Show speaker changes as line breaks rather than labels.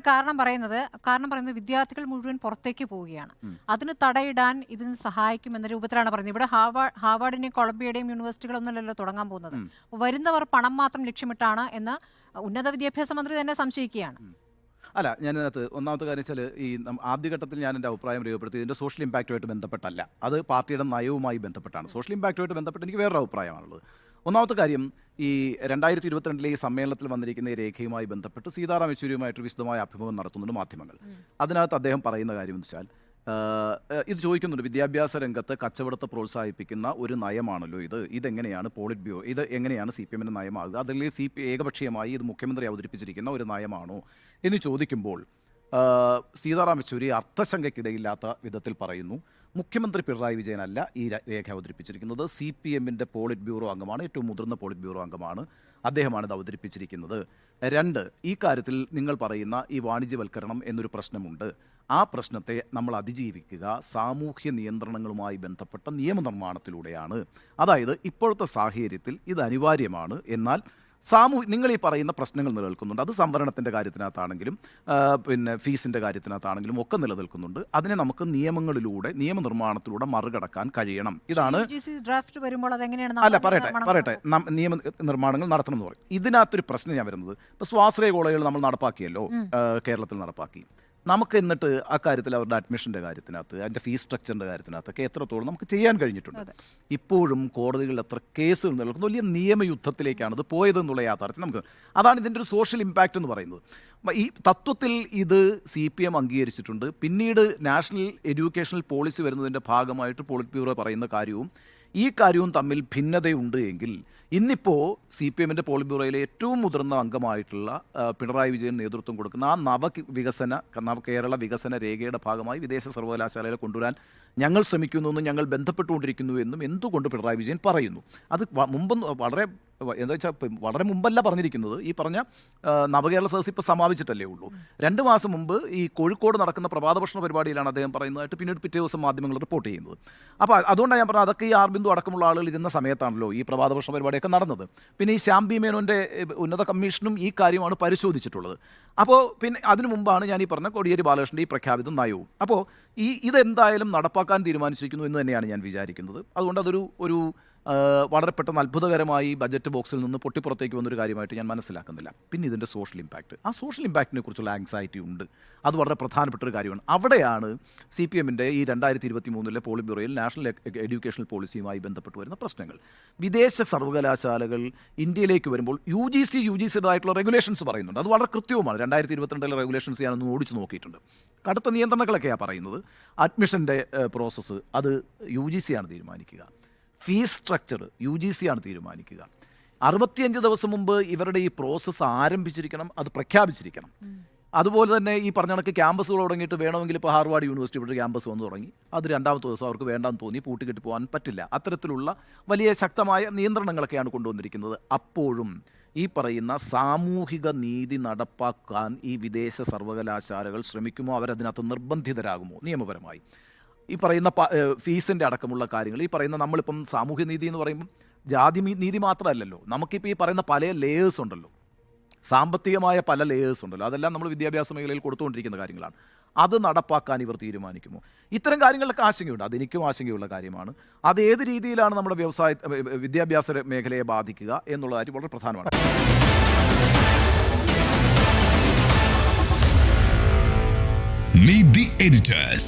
കാരണം പറയുന്നത് വിദ്യാർത്ഥികൾ മുഴുവൻ പുറത്തേക്ക് പോവുകയാണ്. അതിന് തടയിടാൻ ഇതിന് സഹായിക്കും എന്ന രൂപത്തിലാണ് പറയുന്നത്. ഇവിടെ ഹാർവാർഡിന്റെയും കൊളംബിയയുടെയും യൂണിവേഴ്സിറ്റികളൊന്നുമല്ലല്ലോ തുടങ്ങാൻ പോകുന്നത്. വരുന്നവർ പണം മാത്രം ലക്ഷ്യമിട്ടാണ് എന്ന് ഉന്നത വിദ്യാഭ്യാസ മന്ത്രി തന്നെ സംശയിക്കുകയാണ്.
അല്ല, ഞാനതിനകത്ത് ഒന്നാമത്തെ കാര്യം വെച്ചാൽ ഈ ആദ്യഘട്ടത്തിൽ ഞാൻ എൻ്റെ അഭിപ്രായം രേഖപ്പെടുത്തി ഇതിൻ്റെ സോഷ്യൽ ഇമ്പാക്റ്റുമായിട്ട് ബന്ധപ്പെട്ടല്ല, അത് പാർട്ടിയുടെ നയവുമായി ബന്ധപ്പെട്ടാണ്. സോഷ്യൽ ഇമ്പാക്റ്റുമായിട്ട് ബന്ധപ്പെട്ട് എനിക്ക് വേറൊരു അഭിപ്രായമാണുള്ളത്. ഒന്നാമത്തെ കാര്യം, ഈ 2022 ഈ സമ്മേളനത്തിൽ വന്നിരിക്കുന്ന ഈ രേഖയുമായി ബന്ധപ്പെട്ട് സീതാറാം യെച്ചൂരിയുമായിട്ട് വിശദമായ അഭിമുഖം നടത്തുന്നുണ്ട് മാധ്യമങ്ങൾ. അതിനകത്ത് അദ്ദേഹം പറയുന്ന കാര്യം എന്ന് വെച്ചാൽ, ഇത് ചോദിക്കുന്നുണ്ട്, വിദ്യാഭ്യാസ രംഗത്ത് കച്ചവടത്തെ പ്രോത്സാഹിപ്പിക്കുന്ന ഒരു നയമാണല്ലോ ഇതെങ്ങനെയാണ് പോളിറ്റ് ബ്യൂറോ, ഇത് എങ്ങനെയാണ് CPM നയമാകുക, അതല്ലെങ്കിൽ ഏകപക്ഷീയമായി ഇത് മുഖ്യമന്ത്രി അവതരിപ്പിച്ചിരിക്കുന്ന ഒരു നയമാണോ എന്ന് ചോദിക്കുമ്പോൾ സീതാറാം യെച്ചൂരി അർത്ഥശങ്കയ്ക്കിടയില്ലാത്ത വിധത്തിൽ പറയുന്നു, മുഖ്യമന്ത്രി പിണറായി വിജയനല്ല ഈ രേഖ അവതരിപ്പിച്ചിരിക്കുന്നത്, CPM പോളിറ്റ് ബ്യൂറോ അംഗമാണ്, ഏറ്റവും മുതിർന്ന പോളിറ്റ് ബ്യൂറോ അംഗമാണ്, അദ്ദേഹമാണ് ഇത് അവതരിപ്പിച്ചിരിക്കുന്നത്. 2, ഈ കാര്യത്തിൽ നിങ്ങൾ പറയുന്ന ഈ വാണിജ്യവൽക്കരണം എന്നൊരു പ്രശ്നമുണ്ട്, ആ പ്രശ്നത്തെ നമ്മൾ അതിജീവിക്കുക സാമൂഹ്യ നിയന്ത്രണങ്ങളുമായി ബന്ധപ്പെട്ട നിയമനിർമ്മാണത്തിലൂടെയാണ്. അതായത് ഇപ്പോഴത്തെ സാഹചര്യത്തിൽ ഇത് അനിവാര്യമാണ്, എന്നാൽ നിങ്ങൾ ഈ പറയുന്ന പ്രശ്നങ്ങൾ നിലനിൽക്കുന്നുണ്ട്. അത് സംവരണത്തിൻ്റെ കാര്യത്തിനകത്താണെങ്കിലും പിന്നെ ഫീസിൻ്റെ കാര്യത്തിനകത്താണെങ്കിലും ഒക്കെ നിലനിൽക്കുന്നുണ്ട്. അതിനെ നമുക്ക് നിയമനിർമ്മാണത്തിലൂടെ മറികടക്കാൻ കഴിയണം. ഇതാണ് അല്ല പറയട്ടെ നിയമ നിർമ്മാണങ്ങൾ നടത്തണം എന്ന് പറയും. ഇതിനകത്തൊരു പ്രശ്നം ഞാൻ വരുന്നത്, ഇപ്പോൾ സ്വാശ്രയ കോളേജുകൾ നമ്മൾ നടപ്പാക്കിയല്ലോ, കേരളത്തിൽ നടപ്പാക്കി. നമുക്ക് എന്നിട്ട് അക്കാര്യത്തിൽ അവരുടെ അഡ്മിഷൻ്റെ കാര്യത്തിനകത്ത്, അതിൻ്റെ ഫീസ് സ്ട്രക്ചറിൻ്റെ കാര്യത്തിനകത്തൊക്കെ എത്രത്തോളം നമുക്ക് ചെയ്യാൻ കഴിഞ്ഞിട്ടുണ്ട്. ഇപ്പോഴും കോടതികളിൽ എത്ര കേസുകൾ നിലനിൽക്കുന്നു, വലിയ നിയമയുദ്ധത്തിലേക്കാണ് ഇത് പോയതെന്നുള്ള യാഥാർത്ഥ്യം നമുക്ക്, അതാണ് ഇതിൻ്റെ ഒരു സോഷ്യൽ ഇമ്പാക്റ്റ് എന്ന് പറയുന്നത്. ഈ തത്വത്തിൽ ഇത് CPM അംഗീകരിച്ചിട്ടുണ്ട്. പിന്നീട് നാഷണൽ എഡ്യൂക്കേഷണൽ പോളിസി വരുന്നതിൻ്റെ ഭാഗമായിട്ട് പോളിറ്റ് ബ്യൂറോ പറയുന്ന കാര്യവും ഈ കാര്യവും തമ്മിൽ ഭിന്നതയുണ്ട് എങ്കിൽ, ഇന്നിപ്പോൾ CPM പോളിറ്റ് ബ്യൂറോയിലെ ഏറ്റവും മുതിർന്ന അംഗമായിട്ടുള്ള പിണറായി വിജയൻ നേതൃത്വം കൊടുക്കുന്ന ആ നവകേരള വികസന രേഖയുടെ ഭാഗമായി വിദേശ സർവകലാശാലകളെ കൊണ്ടുവരാൻ ഞങ്ങൾ ശ്രമിക്കുന്നുവെന്നും ഞങ്ങൾ ബന്ധപ്പെട്ടുകൊണ്ടിരിക്കുന്നു എന്നും എന്തുകൊണ്ട് പിണറായി വിജയൻ പറയുന്നു? അത് വളരെ മുമ്പല്ല പറഞ്ഞിരിക്കുന്നത്. ഈ പറഞ്ഞ നവകേരള സദസ് ഇപ്പോൾ സമാപിച്ചിട്ടല്ലേ ഉള്ളൂ. 2 മാസം മുമ്പ് ഈ കോഴിക്കോട് നടക്കുന്ന പ്രഭാത ഭക്ഷണ പരിപാടിയിലാണ് അദ്ദേഹം പറയുന്നതായിട്ട് പിന്നീട് പിറ്റേ ദിവസം മാധ്യമങ്ങൾ റിപ്പോർട്ട് ചെയ്യുന്നത്. അപ്പോൾ അതുകൊണ്ടാണ് ഞാൻ പറഞ്ഞത്, അതൊക്കെ ഈ ആർബിന്ദു അടക്കമുള്ള ആളുകൾ ഇരുന്ന സമയത്താണല്ലോ ഈ പ്രഭാത ഭക്ഷണ പരിപാടിയൊക്കെ നടന്നത്. പിന്നെ ഈ ശ്യാം ബി മേനോൻ്റെ ഉന്നത കമ്മീഷനും ഈ കാര്യമാണ് പരിശോധിച്ചിട്ടുള്ളത്. അപ്പോൾ പിന്നെ അതിനു മുമ്പാണ് ഞാൻ ഈ പറഞ്ഞ കോടിയേരി ബാലകൃഷ്ണൻ്റെ ഈ പ്രഖ്യാപിത നയവും. അപ്പോൾ ഇതെന്തായാലും നടപ്പാക്കാൻ തീരുമാനിച്ചിരിക്കുന്നു എന്ന് തന്നെയാണ് ഞാൻ വിചാരിക്കുന്നത്. അതുകൊണ്ട് അതൊരു വളരെ പെട്ടെന്ന് അത്ഭുതകരമായി ബജറ്റ് ബോക്സിൽ നിന്ന് പൊട്ടിപ്പുറത്തേക്ക് വന്നൊരു കാര്യമായിട്ട് ഞാൻ മനസ്സിലാക്കുന്നില്ല. പിന്നെ ഇതിൻ്റെ സോഷ്യൽ ഇമ്പാക്റ്റ്, ആ സോഷ്യൽ ഇമ്പാക്റ്റിനെ കുറിച്ചുള്ള ആങ്സൈറ്റി ഉണ്ട്. അത് വളരെ പ്രധാനപ്പെട്ട ഒരു കാര്യമാണ്. അവിടെയാണ് CPM ഈ 2023 പോളിറ്റ് ബ്യൂറോയിൽ നാഷണൽ എഡ്യൂക്കേഷണൽ പോളിസിയുമായി ബന്ധപ്പെട്ട് വരുന്ന പ്രശ്നങ്ങൾ. വിദേശ സർവകലാശാലകൾ ഇന്ത്യയിലേക്ക് വരുമ്പോൾ UGCയുടേതായിട്ടുള്ള റെഗുലേഷൻസ് പറയുന്നുണ്ട്. അത് വളരെ കൃത്യവുമാണ്. 2022 റെഗുലേഷൻസ് ഞാനൊന്ന് ഓടിച്ച് നോക്കിയിട്ടുണ്ട്. കടുത്ത നിയന്ത്രണങ്ങളൊക്കെയാണ് പറയുന്നത്. അഡ്മിഷൻ്റെ പ്രോസസ്സ് അത് UGC ആണ് തീരുമാനിക്കുക. ഫീസ് സ്ട്രക്ചർ UGC ആണ് തീരുമാനിക്കുക. 65 ദിവസം മുമ്പ് ഇവരുടെ ഈ പ്രോസസ്സ് ആരംഭിച്ചിരിക്കണം, അത് പ്രഖ്യാപിച്ചിരിക്കണം. അതുപോലെ തന്നെ ഈ പറഞ്ഞ കണക്ക് ക്യാമ്പസുകൾ തുടങ്ങിയിട്ട് വേണമെങ്കിൽ ഇപ്പോൾ ഹാർവാർഡ് യൂണിവേഴ്സിറ്റി ഇവിടെ ക്യാമ്പസ് വന്ന് തുടങ്ങി, അത് 2ാമത്തെ ദിവസം അവർക്ക് വേണ്ടാന്ന് തോന്നി പൂട്ടിക്കെട്ടി പോകാൻ പറ്റില്ല. അത്തരത്തിലുള്ള വലിയ ശക്തമായ നിയന്ത്രണങ്ങളൊക്കെയാണ് കൊണ്ടുവന്നിരിക്കുന്നത്. അപ്പോഴും ഈ പറയുന്ന സാമൂഹിക നീതി നടപ്പാക്കാൻ ഈ വിദേശ സർവകലാശാലകൾ ശ്രമിക്കുമോ? അവരതിനകത്ത് നിർബന്ധിതരാകുമോ നിയമപരമായി? ഈ പറയുന്ന ഫീസിൻ്റെ അടക്കമുള്ള കാര്യങ്ങൾ, ഈ പറയുന്ന നമ്മളിപ്പം സാമൂഹ്യ നീതി എന്ന് പറയുമ്പം ജാതി നീതി മാത്രമല്ലല്ലോ, നമുക്കിപ്പോൾ ഈ പറയുന്ന പല ലേയേഴ്സ് ഉണ്ടല്ലോ, സാമ്പത്തികമായ പല ലേയേഴ്സ് ഉണ്ടല്ലോ, അതെല്ലാം നമ്മൾ വിദ്യാഭ്യാസ മേഖലയിൽ കൊടുത്തുകൊണ്ടിരിക്കുന്ന കാര്യങ്ങളാണ്. അത് നടപ്പാക്കാൻ ഇവർ തീരുമാനിക്കുമോ? ഇത്തരം കാര്യങ്ങളിലൊക്കെ ആശങ്കയുണ്ട്. അതെനിക്കും ആശങ്കയുള്ള കാര്യമാണ്. അത് ഏത് രീതിയിലാണ് നമ്മുടെ വിദ്യാഭ്യാസ മേഖലയെ ബാധിക്കുക എന്നുള്ള കാര്യം വളരെ പ്രധാനമാണ്.
Meet the editors.